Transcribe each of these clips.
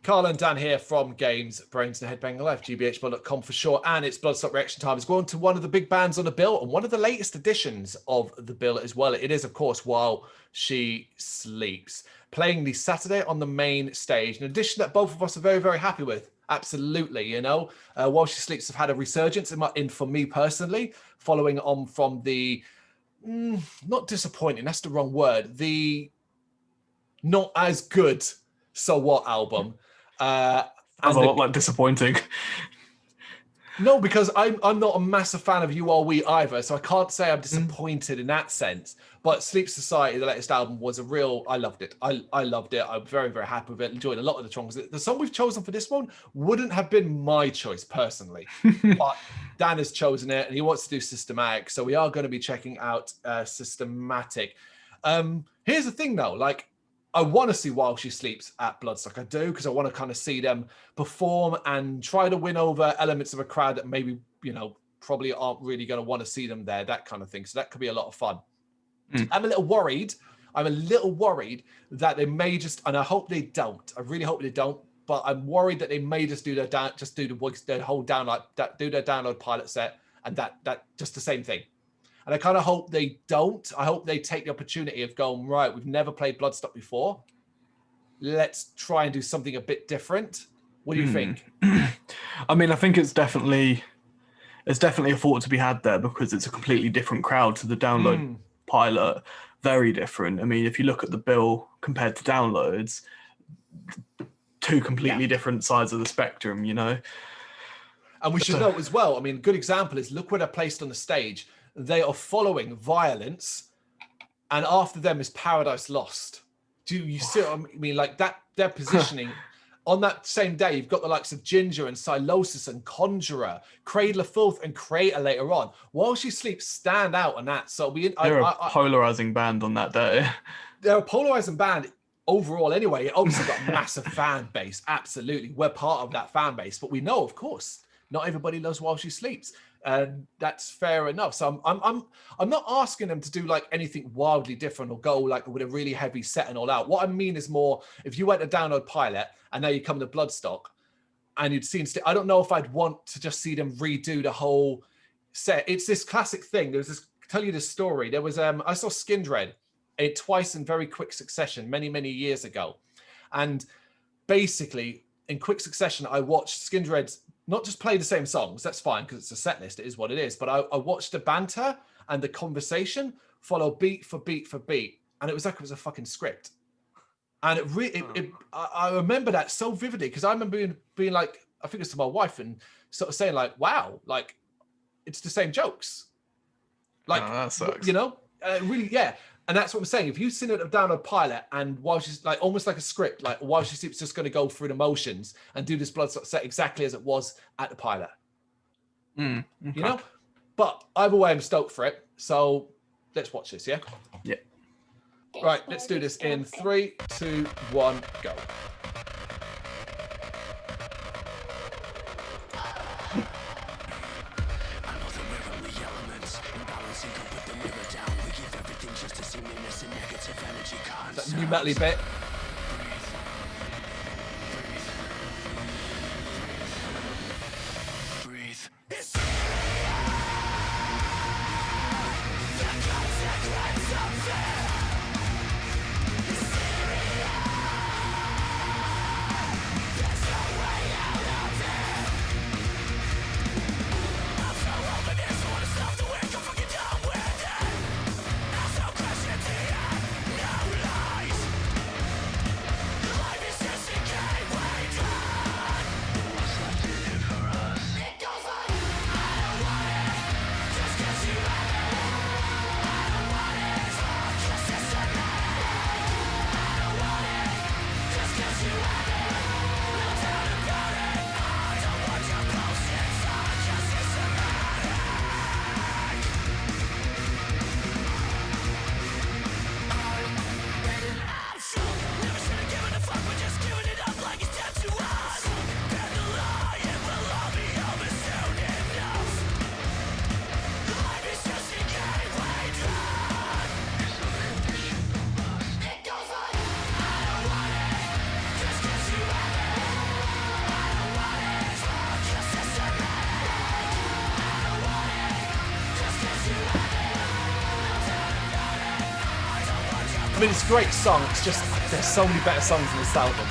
Carl and Dan here from Games, Brains and Headbanging Life, gbhblofficial for sure, and it's Bloodstock reaction time. It's going to one of the big bands on the bill and one of the latest editions of the bill as well. It is, of course, While She Sleeps, playing the Saturday on the main stage, an edition that both of us are very, very happy with. Absolutely, you know. While She Sleeps have had a resurgence in for me personally, following on from the, not disappointing, that's the wrong word, the not as good So What album. Sounds a lot like disappointing. No, because I'm not a massive fan of You Are We either, so I can't say I'm disappointed in that sense. But Sleep Society, the latest album, was a real. I loved it. I loved it. I'm very, very happy with it. Enjoyed a lot of the songs. The song we've chosen for this one wouldn't have been my choice personally, but Dan has chosen it, and he wants to do Systematic, so we are going to be checking out Systematic. Here's the thing, though, like. I want to see While She Sleeps at Bloodstock. I do, because I want to kind of see them perform and try to win over elements of a crowd that maybe, you know, probably aren't really going to want to see them there, that kind of thing. So that could be a lot of fun. I'm a little worried that they may just, and I hope they don't. I really hope they don't. But I'm worried that they may just do their whole download pilot set, and that just the same thing. And I kind of hope they don't. I hope they take the opportunity of going, right, we've never played Bloodstock before. Let's try and do something a bit different. What do you think? I mean, I think it's definitely a thought to be had there, because it's a completely different crowd to the download pilot. Very different. I mean, if you look at the bill compared to downloads, two completely different sides of the spectrum, you know? And we should note as well, I mean, a good example is look where they're placed on the stage. They are following Violence, and after them is Paradise Lost. Do you see what I mean? Like that, their positioning on that same day, you've got the likes of Ginger and Silosis and Conjurer, Cradle of Filth and Creator later on. While She Sleeps stand out on that. So they're a polarizing band on that day. They're a polarizing band overall anyway. It obviously got a massive fan base. Absolutely. We're part of that fan base, but we know, of course, not everybody loves While She Sleeps. And that's fair enough. So I'm not asking them to do like anything wildly different or go like with a really heavy set and all out. What I mean is more, if you went to download pilot and now you come to Bloodstock and you'd seen, I don't know if I'd want to just see them redo the whole set. It's this classic thing. There was this, tell you this story. There was, I saw Skindred twice in very quick succession, many, many years ago. And basically in quick succession, I watched Skindred's not just play the same songs, that's fine because it's a set list, it is what it is. But I watched the banter and the conversation follow beat for beat for beat. And it was like it was a fucking script. And I remember that so vividly because I remember being like, I think it's to my wife and sort of saying like, wow, like it's the same jokes. Like, that sucks. You know, really, yeah. And that's what I'm saying. If you've seen it download pilot and while she's like almost like a script, like While She Sleeps just going to go through the motions and do this Bloodstock set exactly as it was at the pilot. Okay. You know? But either way, I'm stoked for it. So let's watch this, yeah? Yeah. Right, let's do this in 3, 2, 1, go. That new metal-y bit. I mean, it's a great song. It's just there's so many better songs in this album.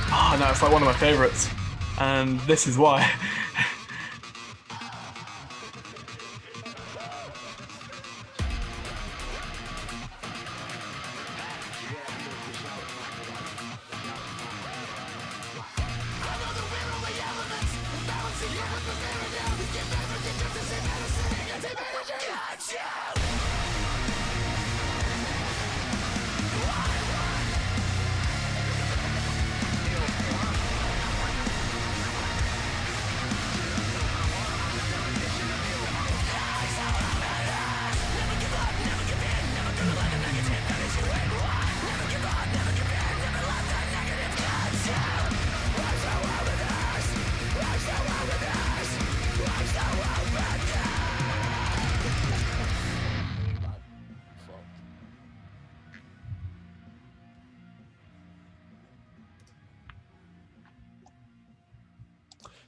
Oh no, it's like one of my favorites, and this is why.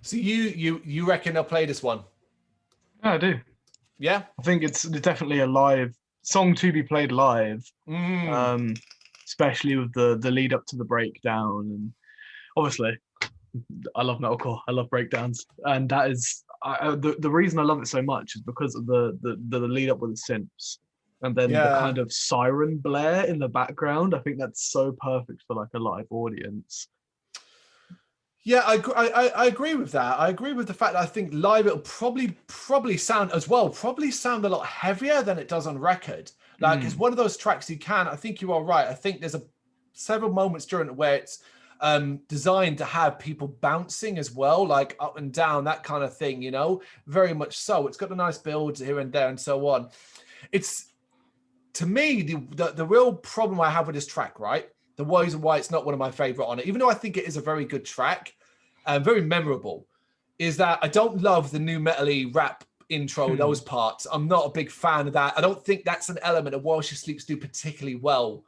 So you reckon they'll play this one? Yeah, I do. Yeah, I think it's definitely a live song to be played live, especially with the lead up to the breakdown, and obviously, I love metalcore. I love breakdowns, and that is the reason I love it so much is because of the lead up with the synths, and then the kind of siren blare in the background. I think that's so perfect for like a live audience. Yeah, I agree with that. I agree with the fact that I think live it'll probably sound as well, probably sound a lot heavier than it does on record. Like it's one of those tracks you can. I think you are right. I think there's several moments during it where it's designed to have people bouncing as well, like up and down, that kind of thing. You know, very much so. It's got a nice build here and there and so on. It's to me the real problem I have with this track, right? The reason why it's not one of my favorite on it, even though I think it is a very good track and very memorable, is that I don't love the new metal-y rap intro, those parts. I'm not a big fan of that. I don't think that's an element of While She Sleeps do particularly well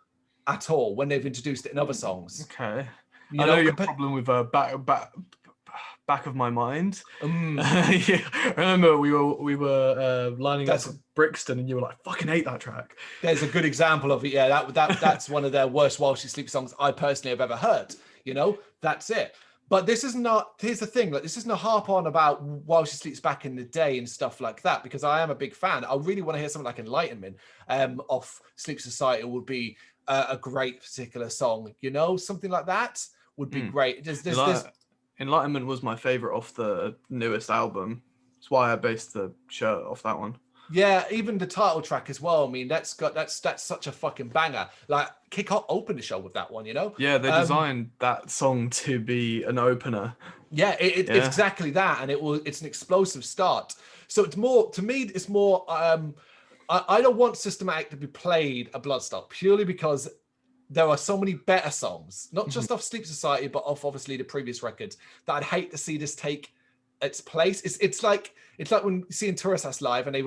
at all when they've introduced it in other songs. Okay. I know your problem with back of my mind. Yeah, I remember we were lining up for Brixton, and you were like, "Fucking hate that track." There's a good example of it. Yeah, that's one of their worst While She Sleeps songs I personally have ever heard. You know, that's it. But this is not. Here's the thing: like, this isn't a harp on about While She Sleeps back in the day and stuff like that. Because I am a big fan. I really want to hear something like Enlightenment off Sleep Society would be a great particular song. You know, something like that would be great. There's Enlightenment was my favorite off the newest album. That's why I based the shirt off that one. Yeah, even the title track as well. I mean, that's such a fucking banger. Like, open the show with that one, you know? Yeah, they designed that song to be an opener. Yeah, it's exactly that, and it's an explosive start. So it's more, to me, it's more. I don't want Systematic to be played at Bloodstock purely because there are so many better songs, not just off Sleep Society, but off obviously the previous records, that I'd hate to see this take its place. It's like when you see in Tourist live and they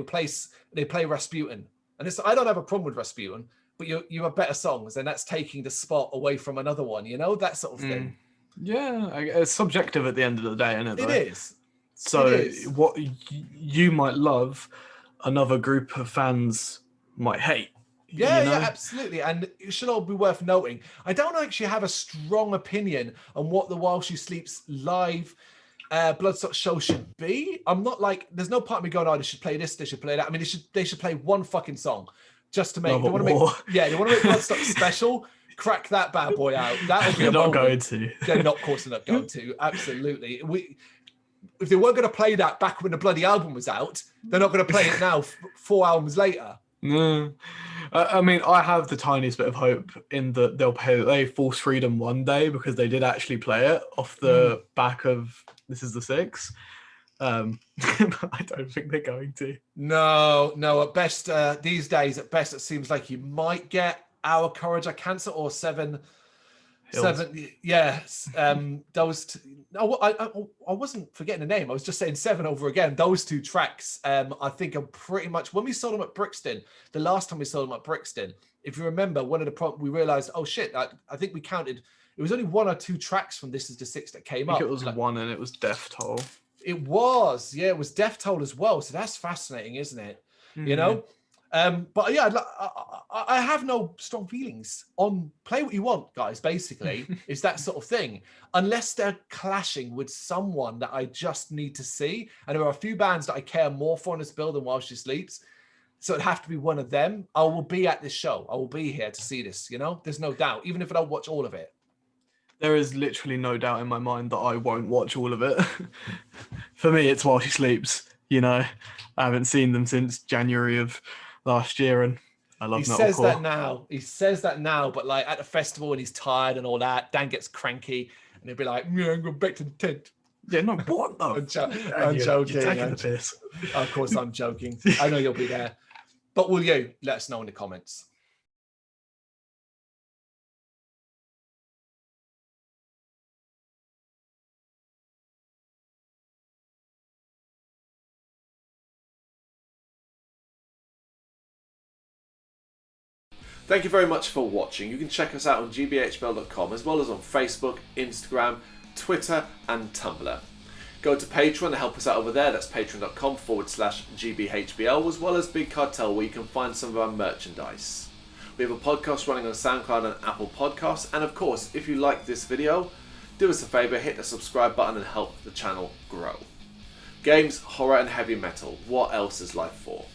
play Rasputin, and I don't have a problem with Rasputin, but you have better songs, and that's taking the spot away from another one, you know, that sort of thing. Yeah, it's subjective at the end of the day, isn't it? It is. So what you might love, another group of fans might hate. Yeah, yeah, absolutely. And it should all be worth noting. I don't actually have a strong opinion on what the While She Sleeps live Bloodstock show should be. I'm not like, there's no part of me going, oh, they should play this, they should play that. I mean, they should play one fucking song just to make, they want to make Bloodstock special. Crack that bad boy out. That'll be They're not going to. They're not, of course, they're not going to. Absolutely. If they weren't going to play that back when the bloody album was out, they're not going to play it now 4 albums later. No. I mean, I have the tiniest bit of hope in that they'll play False Freedom one day, because they did actually play it off the back of This Is the Six. I don't think they're going to. No. At best, these days, it seems like you might get Our Courage, Our Cancer, or Seven. Yes. Those. I wasn't forgetting the name. I was just saying Seven over again. Those two tracks, I think, are pretty much when we saw them at Brixton. The last time we saw them at Brixton, if you remember, one of the we realized, oh shit! I think we counted. It was only 1 or 2 tracks from This Is the Six that came up. I think it was one, and it was Death Toll. It was, yeah, it was Death Toll as well. So that's fascinating, isn't it? Mm-hmm. You know. But yeah, I have no strong feelings on play what you want, guys, basically. Is that sort of thing. Unless they're clashing with someone that I just need to see. And there are a few bands that I care more for on this build than While She Sleeps. So it'd have to be one of them. I will be at this show. I will be here to see this, you know? There's no doubt, even if I don't watch all of it. There is literally no doubt in my mind that I won't watch all of it. For me, it's While She Sleeps, you know? I haven't seen them since January of last year, and I love metalcore. He says that now, but like at the festival when he's tired and all that, Dan gets cranky and he'll be like, yeah, I'm going back to the tent. Yeah, no, what? No. I'm joking. You're taking the piss. Of course I'm joking. I know you'll be there. But will you? Let us know in the comments. Thank you very much for watching. You can check us out on gbhbl.com as well as on Facebook, Instagram, Twitter and Tumblr. Go to Patreon to help us out over there. That's patreon.com/gbhbl, as well as Big Cartel, where you can find some of our merchandise. We have a podcast running on SoundCloud and Apple Podcasts. And of course, if you like this video, do us a favour, hit the subscribe button and help the channel grow. Games, horror and heavy metal. What else is life for?